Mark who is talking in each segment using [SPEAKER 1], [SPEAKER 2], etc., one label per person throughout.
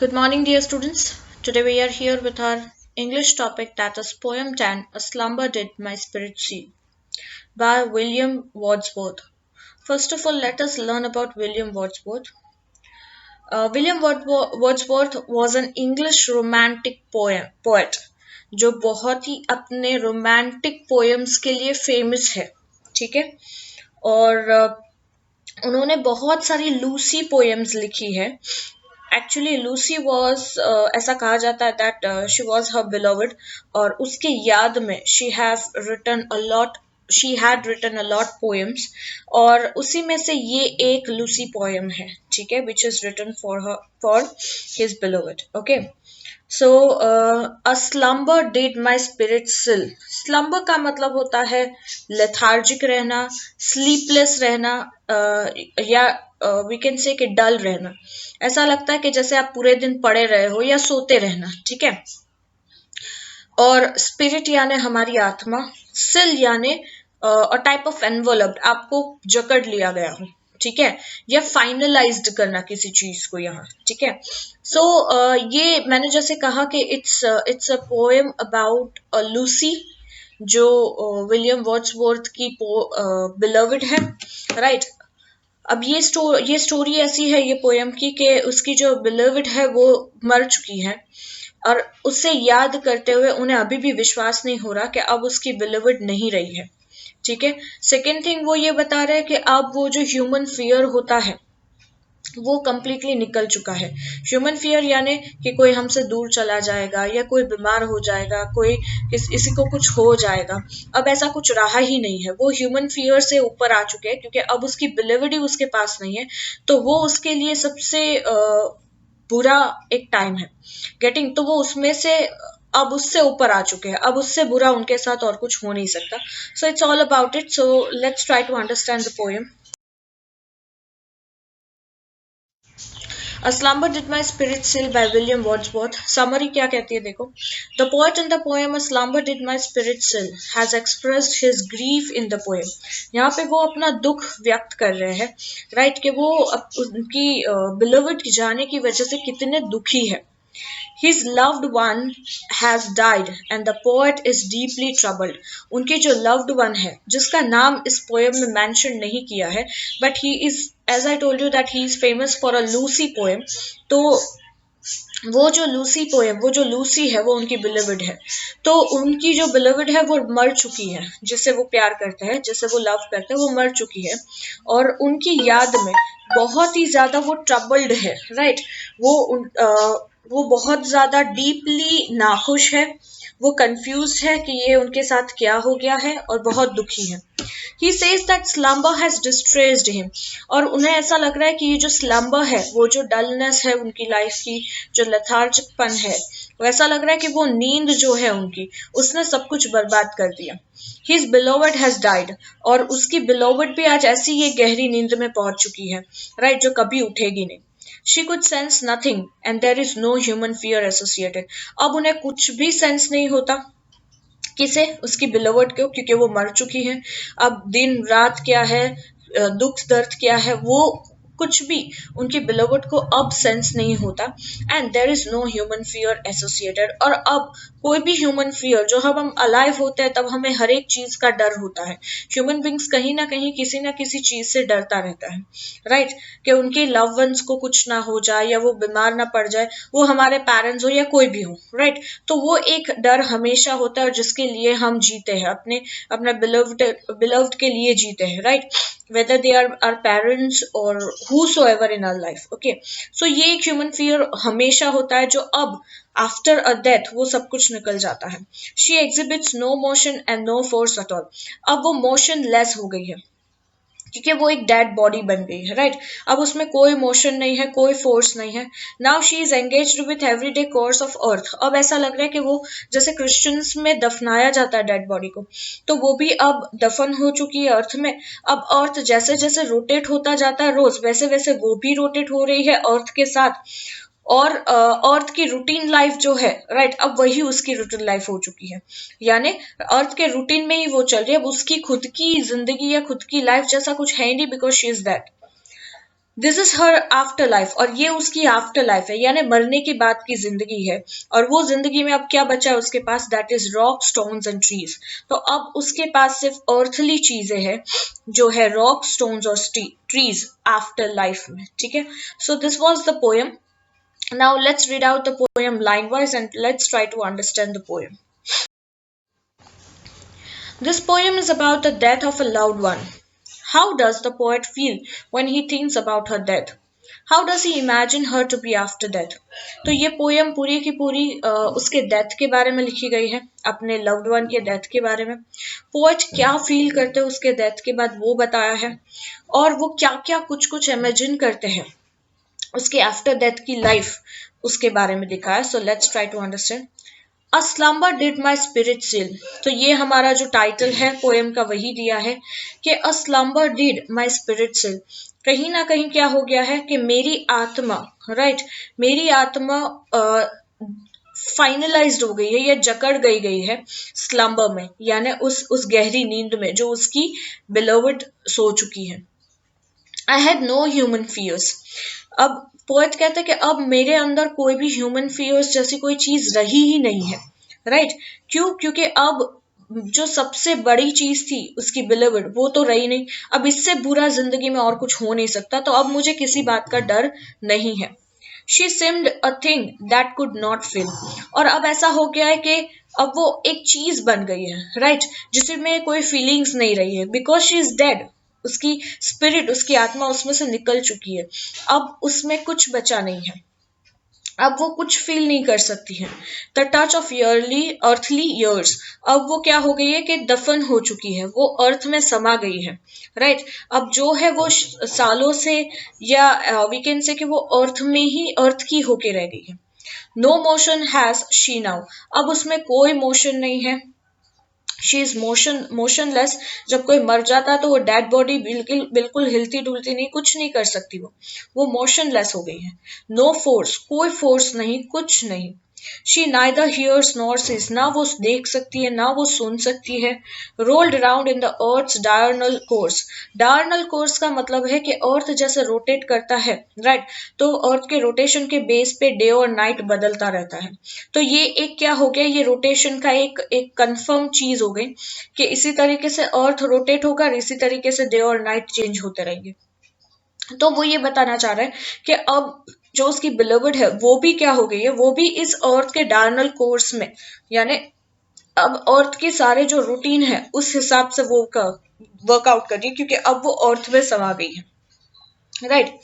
[SPEAKER 1] Good morning, dear students. Today we are here with our English topic that is Poem 10 A Slumber Did My Spirit See by William Wordsworth. First of all, let us learn about William Wordsworth. Wordsworth was an English romantic poet जो बहुत ही अपने romantic poems के लिए famous है, ठीक है? और उन्होंने बहुत सारी लूसी पोएम्स लिखी है. एक्चुअली लूसी वॉज ऐसा कहा जाता है that she was her beloved और उसके याद में she had written a lot poems और उसी में से ये एक लूसी पोएम है, ठीक है, which is written for his beloved. Okay, so a slumber did my spirit seal. Slumber का मतलब होता है लेथार्जिक रहना, स्लीपलेस रहना, या वी कैन से कि डल रहना. ऐसा लगता है कि जैसे आप पूरे दिन पड़े रहे हो या सोते रहना, ठीक है. और स्पिरिट यानी हमारी आत्मा, सिल यानी अ टाइप ऑफ एनवलप्ड, आपको जकड़ लिया गया हो, ठीक है, या फाइनलाइज्ड करना किसी चीज को यहाँ, ठीक है. सो ये मैंने जैसे कहा कि it's a poem about Lucy जो विलियम वर्ड्सवर्थ की बिलवड है, राइट. अब ये स्टोरी ऐसी है ये पोयम की कि उसकी जो बिलवड है वो मर चुकी है और उससे याद करते हुए उन्हें अभी भी विश्वास नहीं हो रहा कि अब उसकी बिलवड नहीं रही है, ठीक है. सेकेंड थिंग वो ये बता रहे हैं कि अब वो जो ह्यूमन फियर होता है वो कम्प्लीटली निकल चुका है. ह्यूमन फियर यानी कि कोई हमसे दूर चला जाएगा या कोई बीमार हो जाएगा, कोई किसी को कुछ हो जाएगा. अब ऐसा कुछ रहा ही नहीं है. वो ह्यूमन फियर से ऊपर आ चुके हैं क्योंकि अब उसकी बिलीवड ही उसके पास नहीं है. तो वो उसके लिए सबसे बुरा एक टाइम है गेटिंग. तो वो उसमें से अब उससे ऊपर आ चुके हैं. अब उससे बुरा उनके साथ और कुछ हो नहीं सकता. So it's all about it. So let's try to understand the poem. A Slumber Did My Spirit Still by William Wordsworth. Summary क्या कहती है देखो. The poet in the poem A Slumber Did My Spirit Still has expressed his grief in the poem. यहाँ पे वो अपना दुख व्यक्त कर रहे हैं, राइट, कि वो उनकी बिलोवेड जाने की वजह से कितने दुखी है. His loved one has died and the poet is deeply troubled. उनके जो loved one है जिसका नाम इस poem में mention नहीं किया है, but he is, as I told you that he is famous for a Lucy poem. तो वो जो लूसी है वो उनकी बिलीवड है. तो उनकी जो बिलीवड है वो मर चुकी है, जिससे वो प्यार करते हैं, जिससे वो लव करते हैं, वो मर चुकी है और उनकी याद में बहुत ही ज्यादा वो ट्रबल्ड है, राइट. वो बहुत ज्यादा डीपली नाखुश है, वो कंफ्यूज है कि ये उनके साथ क्या हो गया है और बहुत दुखी है. He says that slumber has distressed him. और उन्हें ऐसा लग रहा है कि ये जो slumber है, वो जो डलनेस है उनकी लाइफ की, जो लथार्जिकपन है, वैसा लग रहा है कि वो नींद जो है उनकी, उसने सब कुछ बर्बाद कर दिया. His beloved has died. और उसकी beloved भी आज ऐसी ये गहरी नींद में पहुंच चुकी है, राइट, जो कभी उठेगी नहीं. She could sense nothing and there is no human fear associated. अब उन्हें कुछ भी सेंस नहीं होता. किसे? उसकी बिलोवर्ड को, क्योंकि वो मर चुकी है. अब दिन रात क्या है, दुख दर्द क्या है, वो कुछ भी उनकी बिलोवर्ड को अब सेंस नहीं होता. And there is no human fear associated. और अब कोई भी ह्यूमन फियर, जो हम अलाइव होते हैं तब हमें हर एक चीज का डर होता है. ह्यूमन बींग्स कहीं ना किसी चीज से डरता रहता है, राइट, कि उनके लव वंस को कुछ ना हो जाए या वो बीमार ना पड़ जाए, वो हमारे पेरेंट्स हो या कोई भी हो, राइट. तो वो एक डर हमेशा होता है और जिसके लिए हम जीते हैं, अपने बिलव्ड के लिए जीते हैं, right, whether they are our parents or whosoever in our life. Okay, so ये एक ह्यूमन फियर हमेशा होता है जो अब आफ्टर अ डेथ वो सब कुछ निकल जाता है. She exhibits no motion and no force at all. अब वो मोशन लेस हो गई है क्योंकि वो एक डेड बॉडी बन गई है, राइट. अब उसमें कोई मोशन नहीं है, कोई फोर्स नहीं है. Now she is engaged with everyday course of earth. अब ऐसा लग रहा है कि वो जैसे क्रिश्चियंस में दफनाया जाता है डेड बॉडी को, तो वो भी अब दफन हो चुकी है अर्थ में. अब अर्थ जैसे जैसे रोटेट होता जाता है रोज, वैसे वैसे वो भी रोटेट हो रही है अर्थ के साथ. और अर्थ की रूटीन लाइफ जो है, राइट, अब वही उसकी रूटीन लाइफ हो चुकी है. यानी अर्थ के रूटीन में ही वो चल रही है. अब उसकी खुद की जिंदगी या खुद की लाइफ जैसा कुछ है ही नहीं, because she is that. This is her after life, और ये उसकी आफ्टर लाइफ है, यानी मरने के बाद की जिंदगी है। और वो जिंदगी में अब क्या बचा है उसके पास, that is rock, stones and trees. तो अब उसके पास सिर्फ अर्थली चीजें हैं, जो है रॉक, स्टोन्स और ट्रीज आफ्टर लाइफ में, ठीक है। So this was the poem. Now let's read out the poem line wise and let's try to understand the poem. This poem is about the death of a loved one. How does the poet feel when he thinks about her death? How does he imagine her to be after death? तो ये poem पूरी की पूरी उसके death के बारे में लिखी गई है, अपने लव्ड वन के डेथ के बारे में. पोएट क्या फील करते हैं उसके डेथ के बाद वो बताया है, और वो क्या क्या कुछ कुछ इमेजिन करते हैं उसके आफ्टर डेथ की लाइफ, उसके बारे में लिखा है. So let's try to understand. A slumber did my spirit chill. तो ये हमारा जो टाइटल है पोएम का वही दिया है कि a slumber did my spirit chill. कहीं ना कहीं क्या हो गया है कि मेरी आत्मा, राइट, मेरी आत्मा फाइनलाइज्ड हो गई है या जकड़ गई है स्लम्बर में, यानी उस गहरी नींद में जो उसकी बिलोवड सो चुकी है. I had no human fears. अब पोएट कहते हैं कि अब मेरे अंदर कोई भी ह्यूमन फियर्स जैसी कोई चीज रही ही नहीं है, राइट. क्यों? क्योंकि अब जो सबसे बड़ी चीज थी उसकी बिलीवर्ड, वो तो रही नहीं. अब इससे बुरा जिंदगी में और कुछ हो नहीं सकता, तो अब मुझे किसी बात का डर नहीं है. She seemed a thing that could not feel. और अब ऐसा हो गया है कि अब वो एक चीज बन गई है, राइट, जिसमें कोई फीलिंग्स नहीं रही है, बिकॉज शी इज डेड. उसकी स्पिरिट, उसकी आत्मा उसमें से निकल चुकी है, अब उसमें कुछ बचा नहीं है, अब वो कुछ फील नहीं कर सकती है. The touch of yearly earthly years. अब वो क्या हो गई है कि दफन हो चुकी है, वो अर्थ में समा गई है, राइट. अब जो है वो सालों से, या वी कैन से कि वो अर्थ में ही अर्थ की होके रह गई है. No motion has she now. अब उसमें कोई मोशन नहीं है. She is motionless. जब कोई मर जाता है तो वो डेड बॉडी बिल्कुल बिल्कुल हिलती डुलती नहीं, कुछ नहीं कर सकती, वो मोशनलेस हो गई है. नो फोर्स, कोई फोर्स नहीं, कुछ नहीं. She neither hears nor sees. ना वो देख सकती है ना वो सुन सकती है. Rolled around in the earth's diurnal course. Diurnal course का मतलब है कि अर्थ जैसे रोटेट करता है, राइट, तो अर्थ के रोटेशन के बेस पे डे और नाइट बदलता रहता है. तो ये एक क्या हो गया, ये रोटेशन का एक एक कंफर्म चीज हो गई कि इसी तरीके से अर्थ रोटेट होगा और इसी तरीके से डे और नाइट चेंज होते रहेंगे. तो वो ये बताना चाह रहा है कि अब जो उसकी बिलोवड है वो भी क्या हो गई है, वो भी इस अर्थ के डायरनल कोर्स में, यानी अब अर्थ के सारे जो रूटीन है उस हिसाब से वो वर्कआउट कर रही है, क्योंकि अब वो अर्थ में समा गई है, right.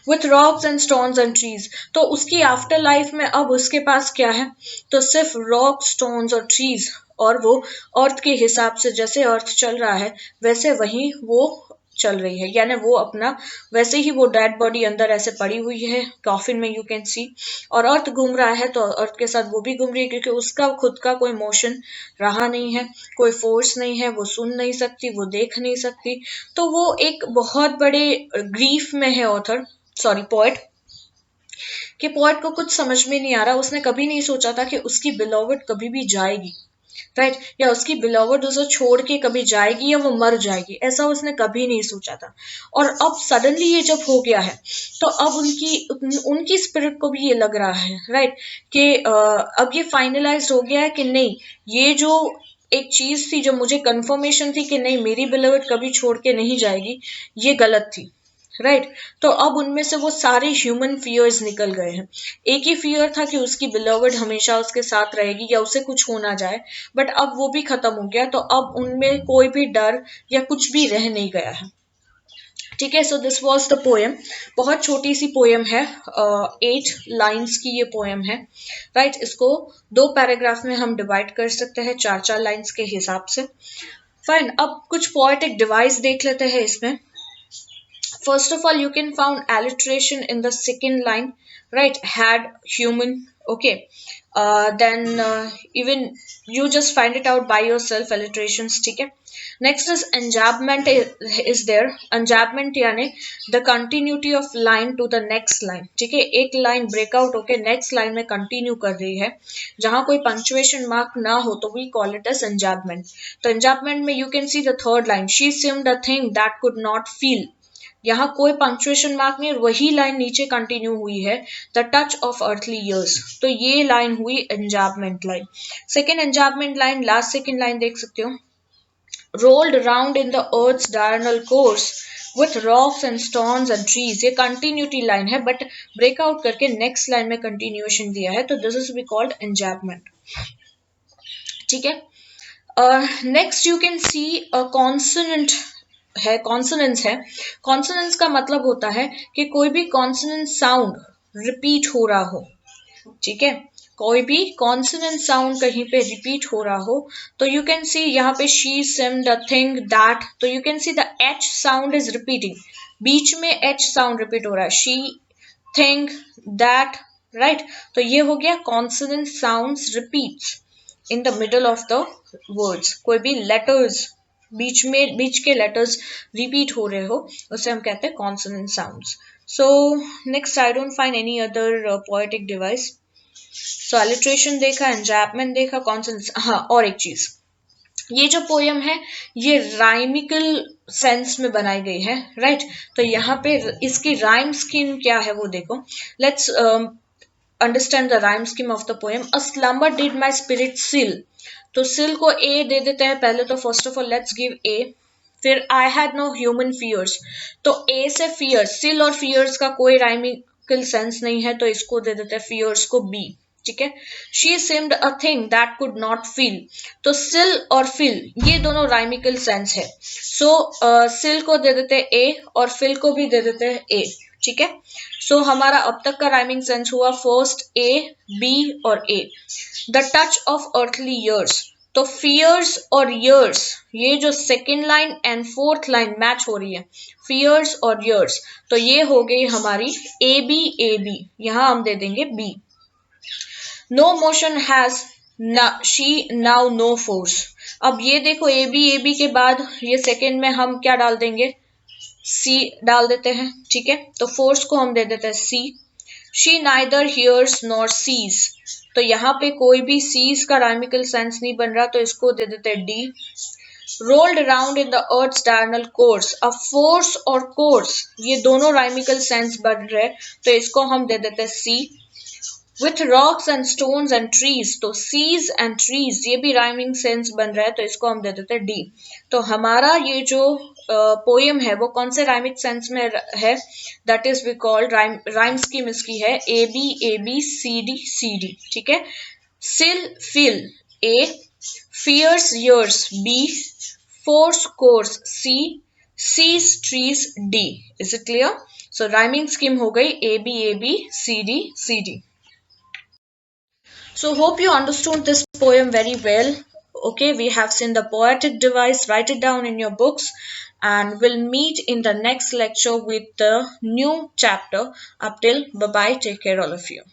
[SPEAKER 1] With rocks and stones and trees. तो उसकी आफ्टर लाइफ में अब उसके पास क्या है, तो सिर्फ रॉक, स्टोन्स और ट्रीज. और वो अर्थ के हिसाब से जैसे अर्थ चल रहा है वैसे वही वो चल रही है, यानी वो अपना वैसे ही वो डेड बॉडी अंदर ऐसे पड़ी हुई है कॉफिन में, यू कैन सी. और अर्थ घूम रहा है तो अर्थ के साथ वो भी घूम रही है, क्योंकि उसका खुद का कोई मोशन रहा नहीं है, कोई फोर्स नहीं है, वो सुन नहीं सकती, वो देख नहीं सकती. तो वो एक बहुत बड़े ग्रीफ में है ऑथर, सॉरी पोएट, कि पोएट को कुछ समझ में नहीं आ रहा. उसने कभी नहीं सोचा था कि उसकी बिलोवड कभी भी जाएगी, राइट, या उसकी बिलोवड उसे छोड़ के कभी जाएगी या वो मर जाएगी, ऐसा उसने कभी नहीं सोचा था. और अब सडनली ये जब हो गया है तो अब उनकी उनकी स्पिरिट को भी ये लग रहा है, राइट, कि अब ये फाइनलाइज हो गया है कि नहीं, ये जो एक चीज थी जो मुझे कंफर्मेशन थी कि नहीं मेरी बिलोवड कभी छोड़ के नहीं जाएगी, ये गलत थी, राइट. तो अब उनमें से वो सारे ह्यूमन फियर्स निकल गए हैं. एक ही फियर था कि उसकी बिलोवड हमेशा उसके साथ रहेगी या उसे कुछ हो ना जाए, बट अब वो भी खत्म हो गया. तो अब उनमें कोई भी डर या कुछ भी रह नहीं गया है, ठीक है. So this was the poem. बहुत छोटी सी पोएम है, 8 लाइन्स की ये पोएम है, राइट. इसको 2 पैराग्राफ में हम डिवाइड कर सकते हैं 4-4 लाइन्स के हिसाब से. फाइन. अब कुछ पोएटिक डिवाइस देख लेते हैं इसमें. First of all, you can found alliteration in the second line, right? Had, human, okay. Then even you just find it out by yourself, alliterations, okay. Next is enjambment is there. Enjambment यानी the continuity of line to the next line, ठीक है. एक line breakout होके next line में continue कर रही है, जहां कोई punctuation mark ना हो तो we call it as enjambment. तो enjambment में you can see the third line. She seemed a thing that could not feel. यहाँ कोई पंक्चुएशन मार्क नहीं और वही लाइन नीचे कंटिन्यू हुई है, the touch of earthly years, तो ये लाइन हुई enjambment line. Second enjambment line, last second line देख सकते हो, rolled around in the earth's diurnal course with rocks and stones and trees, ये कंटिन्यूटी लाइन है बट ब्रेकआउट करके next line में कंटिन्यूएशन दिया है, तो दिस इज बी कॉल्ड एंजार्पमेंट। ठीक है, next you can C a consonant है, कॉन्सोनेंस है। कॉन्सोनेंस का मतलब होता है कि कोई भी कॉन्सोनेंट साउंड रिपीट हो रहा हो। ठीक है, कोई भी कॉन्सोनेंट साउंड कहीं पे रिपीट हो रहा हो, तो यू कैन सी यहाँ पे she, seemed, the thing, that, तो you can see the H sound is repeating, बीच में एच साउंड रिपीट हो रहा है, शी, थिंग, दैट, राइट। तो ये हो गया consonant sounds repeats in the middle of the words. कोई भी लेटर्स बीच के लेटर्स रिपीट हो रहे हो, उसे हम कहते हैं consonant sounds. So next, I don't find any other poetic device. So alliteration देखा, एंजार्पमेंट देखा, कॉन्सोनेंट्स। हाँ, और एक चीज, ये जो पोयम है ये राइमिकल सेंस में बनाई गई है, राइट। तो यहाँ पे इसकी राइम स्कीम क्या है वो देखो। Let's understand the rhyme scheme of the poem. A slumber did my spirit सिल, तो सिल को ए दे देते हैं पहले, तो first of all let's give A. फिर I had no human fears, तो ए से फियर्स, सिल और फियर्स का कोई राइमिकल सेंस नहीं है, तो इसको दे देते हैं फियर्स को बी। ठीक है, she seemed a thing that could not feel, तो सिल और फिल ये दोनों राइमिकल सेंस है, सो सिल को दे देते हैं ए और फिल को भी दे देते हैं ए। ठीक है, सो हमारा अब तक का राइमिंग सेंस हुआ फर्स्ट ए, बी और A. The touch of earthly years, तो फियर्स और ईयर्स, ये जो second line and fourth line match हो रही है, फियर्स और ईयर्स, तो ये हो गई हमारी ए बी, यहां हम दे देंगे B. No motion has she now no force, अब ये देखो ए बी के बाद ये सेकेंड में हम क्या डाल देंगे, सी डाल देते हैं। ठीक है, तो फोर्स को हम दे देते हैं C. She neither hears nor sees, तो यहाँ पे कोई भी सीज का राइमिकल सेंस नहीं बन रहा, तो इसको दे देते हैं D. Rolled around in the earth's diagonal course, अब फोर्स और कोर्स ये दोनों राइमिकल सेंस बन रहे, तो इसको हम दे देते हैं C. With rocks and stones and trees, तो सीज एंड ट्रीज ये भी राइमिंग सेंस बन रहा है, तो इसको हम दे देते हैं डी। तो हमारा ये जो पोएम है वो कौन से राइमिक सेंस में है, that is we called rhyme scheme इसकी है ए बी सी डी। ठीक है, seal feel A, fears years B, force course C, sees trees D. Is it clear? So rhyming scheme हो गई A B C D. So hope you understood this poem very well. Okay, we have seen the poetic device. Write it down in your books, and we'll meet in the next lecture with the new chapter. Up till bye bye. Take care, all of you.